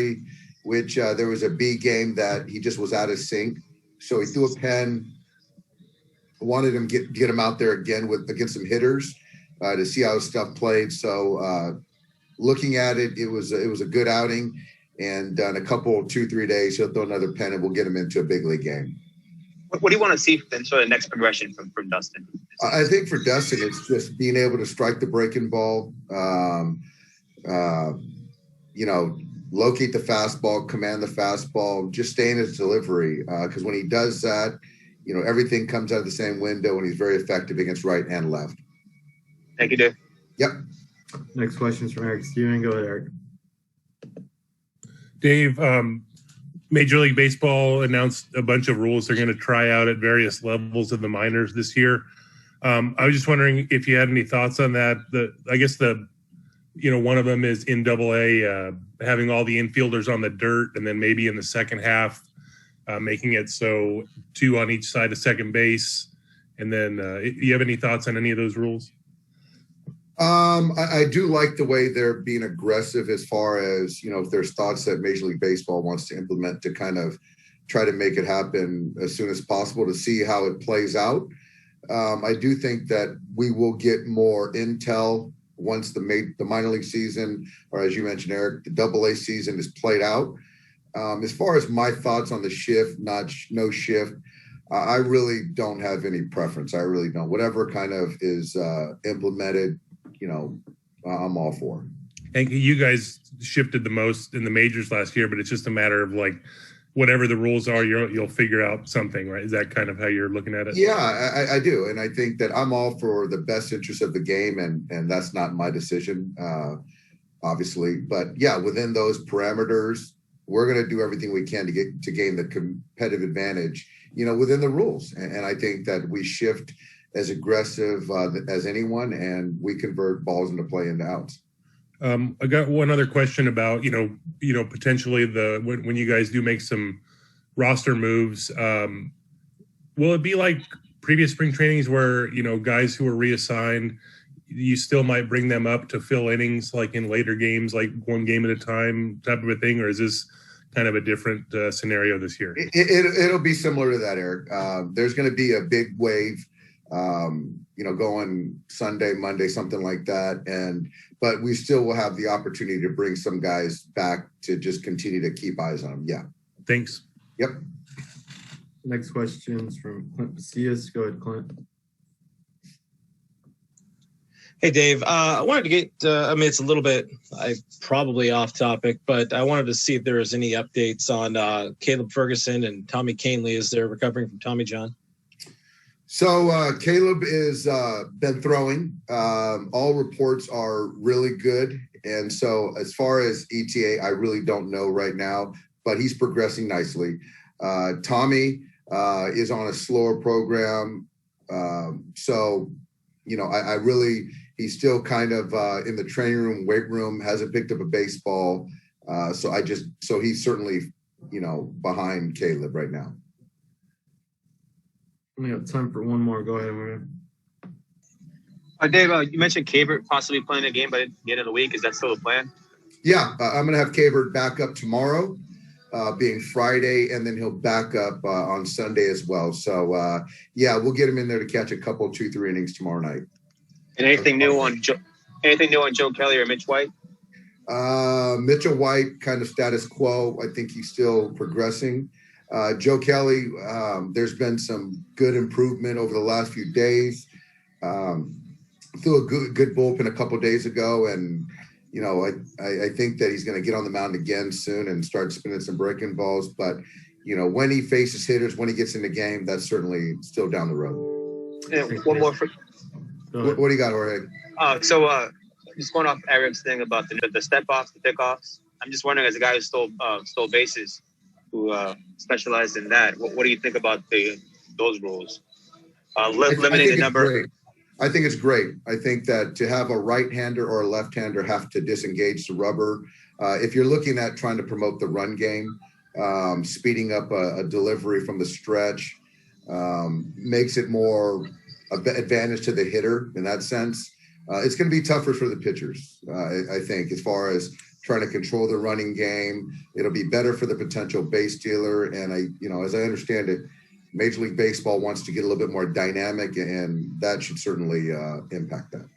derogatory, which there was a B game that he just was out of sync. So he threw a pen, wanted him get him out there again against some hitters to see how his stuff played. So looking at it, it was a good outing. And in a couple, 2-3 days, he'll throw another pen and we'll get him into a big league game. What do you want to see then sort of next progression from Dustin? I think for Dustin, it's just being able to strike the breaking ball, locate the fastball, command the fastball, just stay in his delivery. Because when he does that, everything comes out of the same window and he's very effective against right and left. Thank you, Dave. Yep. Next question is from Eric Steven. Go ahead, Eric. Dave, Major League Baseball announced a bunch of rules they're going to try out at various levels of the minors this year. I was just wondering if you had any thoughts on that. I guess one of them is in AA, having all the infielders on the dirt, and then maybe in the second half, making it so 2 on each side of second base. And then do you have any thoughts on any of those rules? I do like the way they're being aggressive as far as, if there's thoughts that Major League Baseball wants to implement to kind of try to make it happen as soon as possible to see how it plays out. I do think that we will get more intel once the minor league season, or as you mentioned, Eric, the AA season is played out. As far as my thoughts on the shift, no shift, I really don't have any preference. I really don't. Whatever kind of is implemented, I'm all for. And you guys shifted the most in the majors last year, but it's just a matter of whatever the rules are, you'll figure out something, right? Is that kind of how you're looking at it? Yeah, I do. And I think that I'm all for the best interest of the game, and that's not my decision, obviously. But yeah, within those parameters, we're going to do everything we can to gain the competitive advantage, within the rules. And I think that we shift as aggressive as anyone, and we convert balls into play into outs. I got one other question about, potentially when you guys do make some roster moves, will it be like previous spring trainings where, guys who are reassigned, you still might bring them up to fill innings like in later games, like one game at a time type of a thing? Or is this kind of a different scenario this year? It'll be similar to that, Eric. There's going to be a big wave, going Sunday, Monday, something like that. But we still will have the opportunity to bring some guys back to just continue to keep eyes on them. Yeah. Thanks. Yep. Next question is from Clint Macias. Go ahead, Clint. Hey, Dave. I wanted to get, it's a little bit probably off topic, but I wanted to see if there was any updates on Caleb Ferguson and Tommy Canley as they're recovering from Tommy John. So Caleb is been throwing. All reports are really good. And so as far as ETA, I really don't know right now, but he's progressing nicely. Tommy is on a slower program. He's still kind of in the training room, weight room, hasn't picked up a baseball. So he's certainly, behind Caleb right now. We have time for one more. Go ahead, Maria. Dave, you mentioned Cabert possibly playing a game by the end of the week. Is that still the plan? Yeah, I'm going to have Cabert back up tomorrow, being Friday, and then he'll back up on Sunday as well. So, we'll get him in there to catch a couple, 2-3 innings tomorrow night. And anything new on Joe Kelly or Mitch White? Mitchell White, kind of status quo. I think he's still progressing. Joe Kelly, there's been some good improvement over the last few days. Threw a good bullpen a couple days ago, and I think that he's going to get on the mound again soon and start spinning some breaking balls. But when he faces hitters, when he gets in the game, that's certainly still down the road. And one more. What do you got, Jorge? Just going off Eric's thing about the step offs, the pickoffs. I'm just wondering, as a guy who stole bases, who specialized in that, what do you think about those rules? Limiting the number. Great. I think it's great. I think that to have a right-hander or a left-hander have to disengage the rubber, if you're looking at trying to promote the run game, speeding up a delivery from the stretch makes it more advantage to the hitter in that sense. It's going to be tougher for the pitchers, I think, as far as trying to control the running game. It'll be better for the potential base dealer. And as I understand it, Major League Baseball wants to get a little bit more dynamic, and that should certainly impact that.